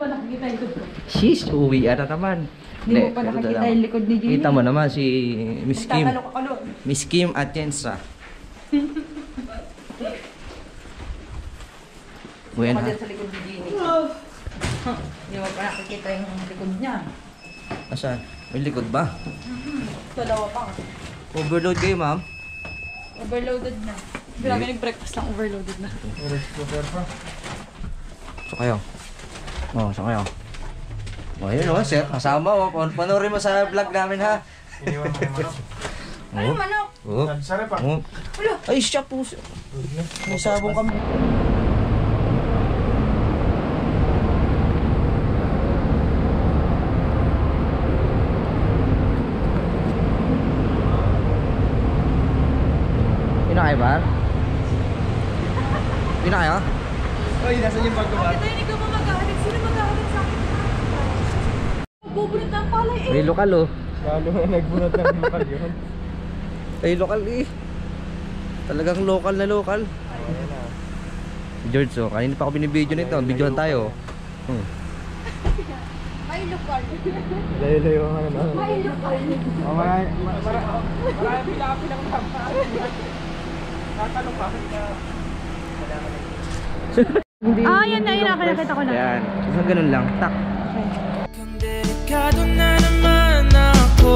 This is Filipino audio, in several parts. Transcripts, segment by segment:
Nakikita yung likod ko. Sheesh, uwi na naman. Hindi mo pa nakikita yung likod ni Jenny. Kita mo naman si Miss Kim. Tatalok. Miss Kim Atienza. Buwan Ako ha? dyan sa likod ni Jenny. Hindi mo pa nakikita yung likod niya. Asan? May likod ba? Dalawa pa. Overload kayo, ma'am? Overloaded na. Grabe nag-breakfast lang, overloaded na. So kayo? Oo, so kayo? O, yun o, sir. Kasama o. Panoorin mo sa vlog namin ha. Iniwan mo yung manok. Ano manok? Oo. Sarap pa. Ay, siya po. May sabong kami. Pinakay ba? Pinakay ha? Uy, nasan yung bag ko ba? Ito hindi ka pa maghahatid. Sino maghahatid sa akin? Bubunot ang palay eh. May lokal oh. Lalo na nagbunot ng lokal yun. Ay, lokal eh. Talagang lokal na lokal. Ayan na. George, oh, kanina pa ako binibideo nito. Videohan tayo. May lokal. Layo-layo ang ano. May lokal. Marami pila-pila ng tama. Tatanong bakit na Yan na, nakita ko na. Yan. So, ganun lang. Tak. Delikado na naman ako.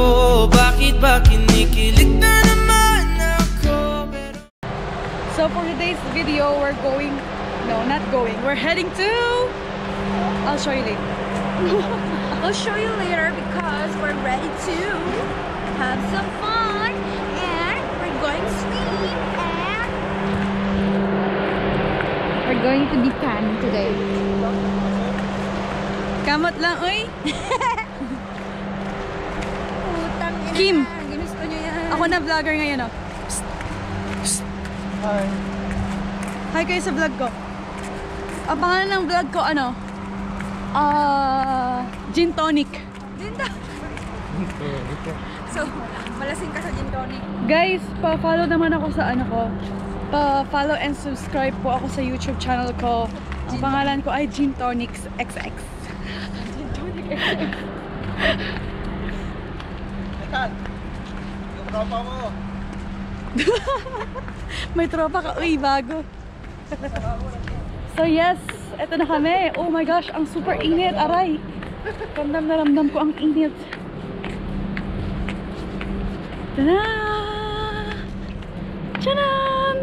Bakit ba kinikilig na naman ako? So for today's video, we're going, no, not going, we're heading to, I'll show you later. I'll show you later because we're ready to have some fun and we're going to swim and we're going to be tan today. Kamot lang, uy. Putang ina. Kim. Ginusto nyo yan. Ako na vlogger ngayon, oh. Hi. Hi kayo sa vlog ko. Ang pangalan ng vlog ko, ano? Gin tonic. Gin tonic. So, malasing ka sa gin tonic. Guys, pa-follow naman ako sa ano ko. Pa-follow and subscribe po ako sa YouTube channel ko. Ang pangalan ko ay Gin Tonics XX. Gin tonic XX. Etan, yung tropa mo. May tropa ka. Uy, bago. So yes, eto na kami. Oh my gosh, ang super init. Aray. Ramdam na ramdam ko ang init. Tada! Tchanan!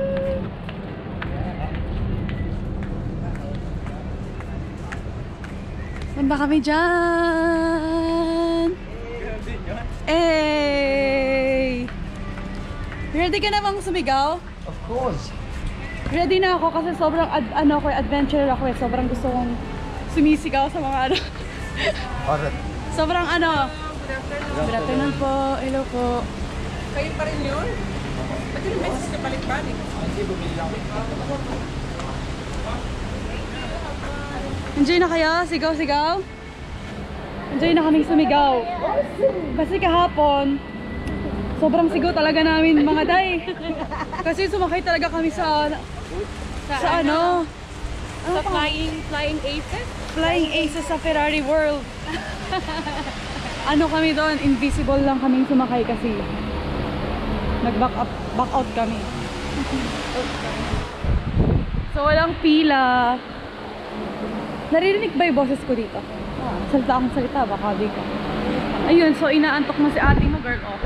Banda kami dyan! Hey! Ready ka na bang sumigaw? Of course. Ready na ako kasi sobrang adventurer ako eh. Sobrang gusto kong sumisigaw sa mga ano. Alright. Sobrang ano. Good afternoon po. Hello po. Kayo pa rin yun? Ba't yung beses ka balik-balik? Enjoy na kayo? Sigaw-sigaw? Enjoy na kaming sumigaw. Kasi kahapon, sobrang sigaw talaga namin mga day. Kasi sumakay talaga kami sa ano? Sa Flying Aces? Flying Aces sa Ferrari World. Ano kami doon? Invisible lang kaming sumakay kasi nag-back out kami. So walang pila. Naririnig ba yung boses ko dito? Salita akong salita, baka di ka. Ayun, so inaantok na si ate mo, girl. Oh.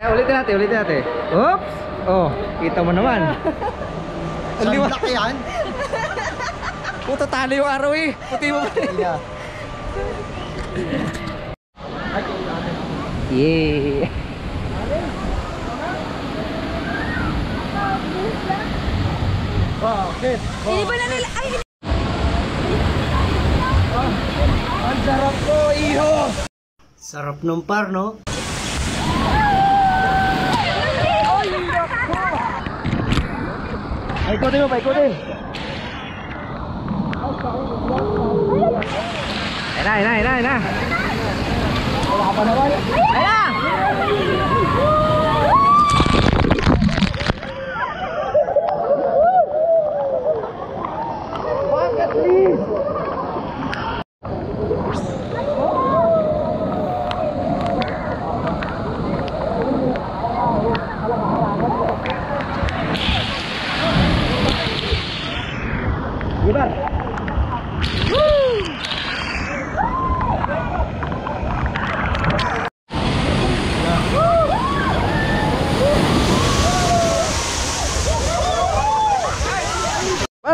Ulitin natin. Oops! Oh, kita mo naman. Ang laki yan? Puta, talo yung araw eh. Puti mo ba? Yeah. Yeah. Wow, okay. Hindi ba na nila? Ay, Ang sarap ko, iho! Sarap ng par, no? Ay, ikutin mo pa, ikutin! Ayun na. Wala ka pa naman. Ayun na!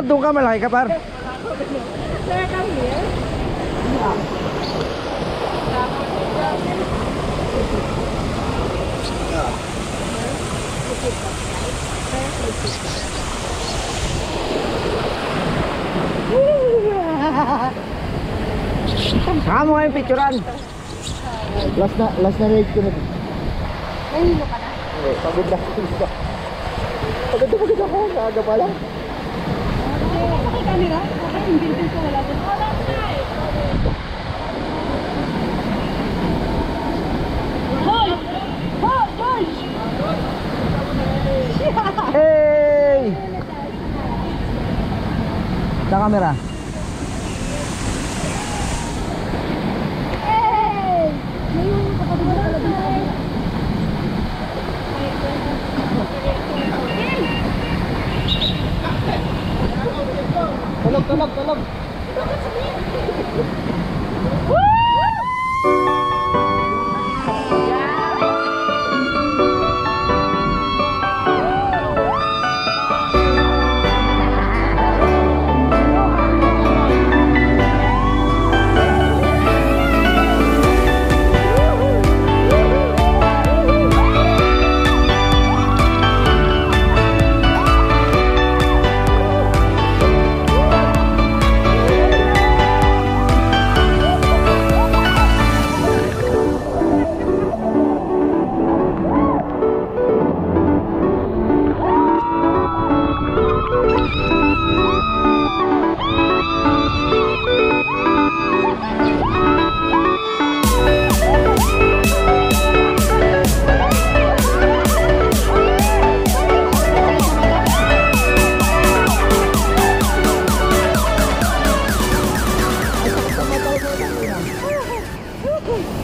Par, doon ka, malaki ka, par. Sir, come here. Saka mo kayong picturean. Last na ride ko na. Nahilo ka na. Pagod na ako. Naaga pa lang. May camera? Okay, yung building ko wala doon. Hoy! Hoy! George! Hey! Sa camera. Hey! Ngayon, kapag wala ka dito. Tulog.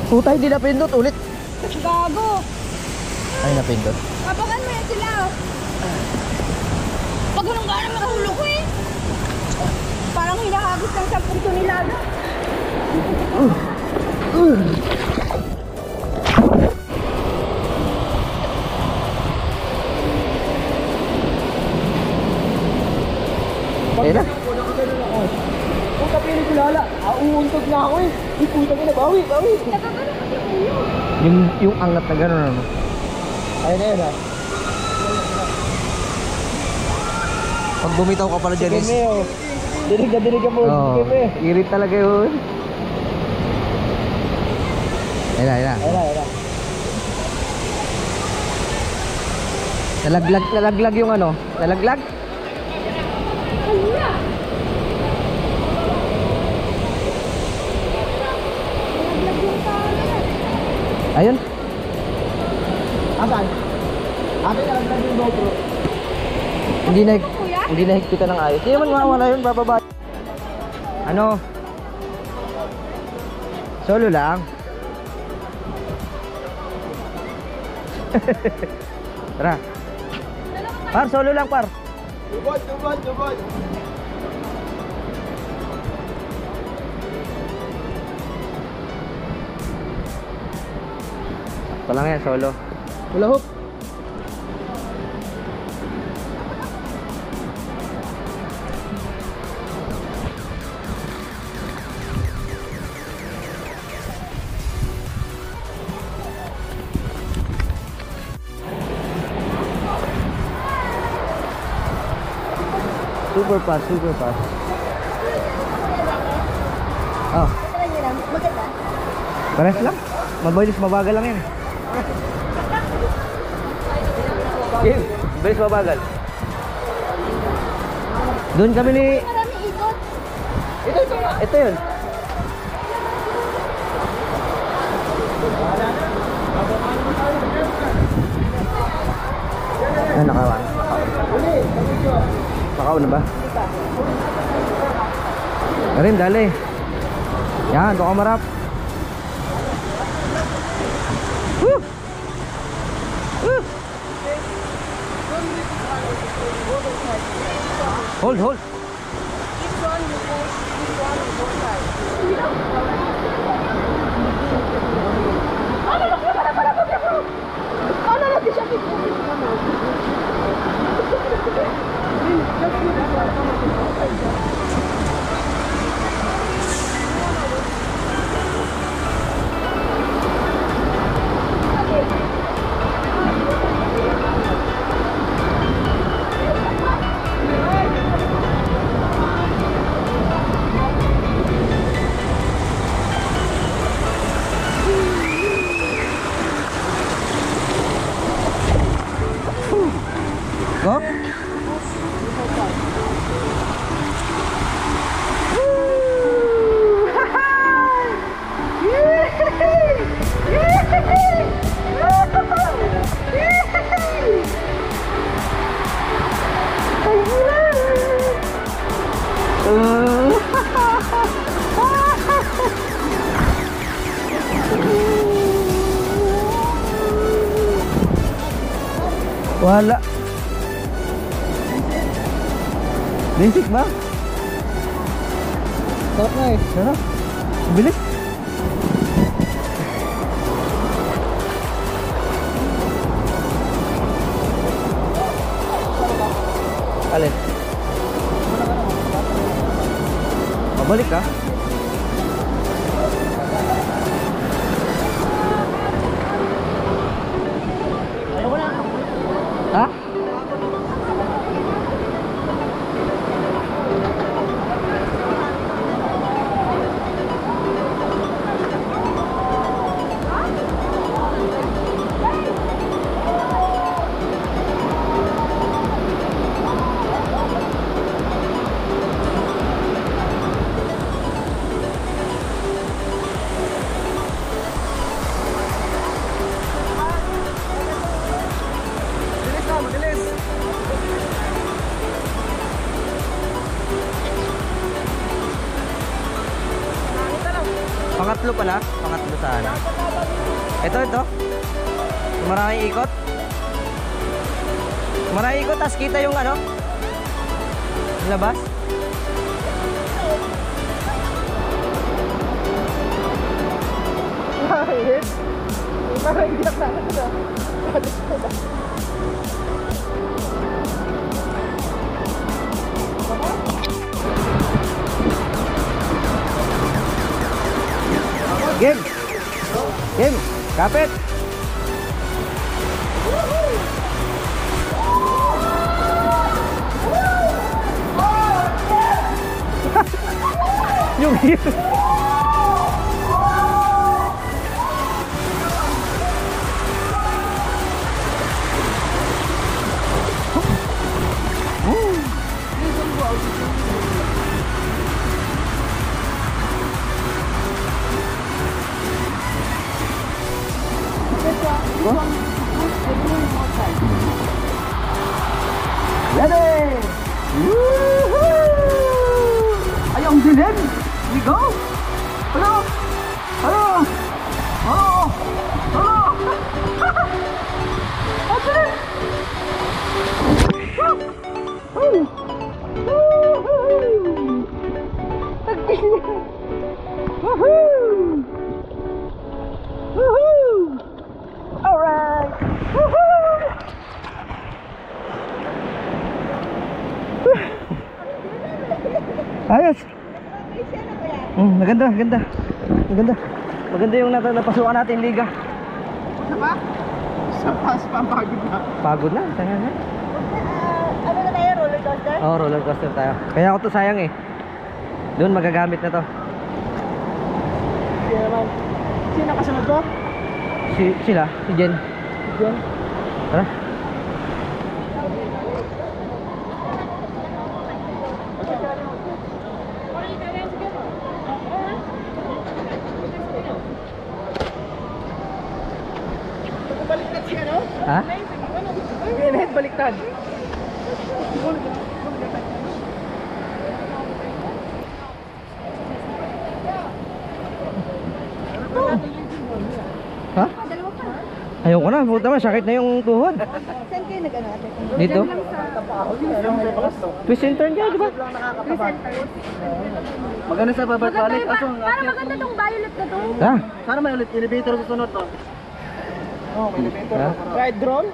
Puta, hindi napindot ulit. Gago. Ay, napindot. Kapakan mo yan sila. Pag walang gana makahulog ko eh. Parang hinahagis lang sa punto nila. Ayun na. Kung kapiling ko lala, uuntog na ako eh. Puta ko na, bawi. Yung angat na gano'n ano. Ayun na yun ha. Pag bumitaw ka pala dyan is... Sige oh. Dinig ka po. Oo, Sige irit talaga yun. Ayun na. Ayun na. Nalaglag yung ano. Nalaglag? Ayun. Asan? Akin na lang yung GoPro. Hindi na higpitan ng ayos. Hindi naman mawala yun, bababa. Ano? Solo lang. Tara. Par, solo lang, par. Dubod. Ito lang yan, solo. Wala hook. Super fast. Oh, Maganda. pares lang. Mabagal lang yan. Bilis mabagal. Doon kami ni... Maraming ikot. Ito yun. Nakawan. Nakawan na ba? Karim, dali. Yan, doon ka marap. Woo! Woo! Hold. Go? Wala. Basic ba? Sarap na eh. Sarap. Bilis. Alin? Pabalik ka? Ha? Pangatlo pala, pangatlo sana. Ito. Maraming ikot. Maraming ikot, tas kita yung ano? Labas. Kahit. Parang iyak na ako. Game. Game. Kapit. Yung Ready! Woohoo! Ayong dilim! We go! Hello! Hello! Hello! Hello! Ang dilim! Woo! Woohoo! Ang dilim! Woohoo! Woohoo! Alright! Woohoo! ayos. Maganda. Maganda yung napasukan natin liga. Sapa? Sa pampagod na. Pagod na, sayang na. Ano na tayo, roller coaster? Oh, roller coaster tayo. Kaya ako to sayang eh. Doon magagamit na to. Hindi naman. Sino kasunod ko? Sila, si Jen. Jen? Tara. Baliktad siya, no? Ha? Pinhead baliktad. Ha? Ayaw ko na, buta naman, sakit na yung tuhod. Saan kayo nag-ano ate? Dito? Twist and turn ka, di ba? Maganda sa babalik. Parang maganda tong violet na to. Ha? Sana may ulit elevator sa sunod to. Oh, may elevator. Ha? Ride drone?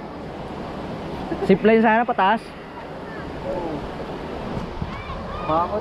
Zipline sana pataas. Baka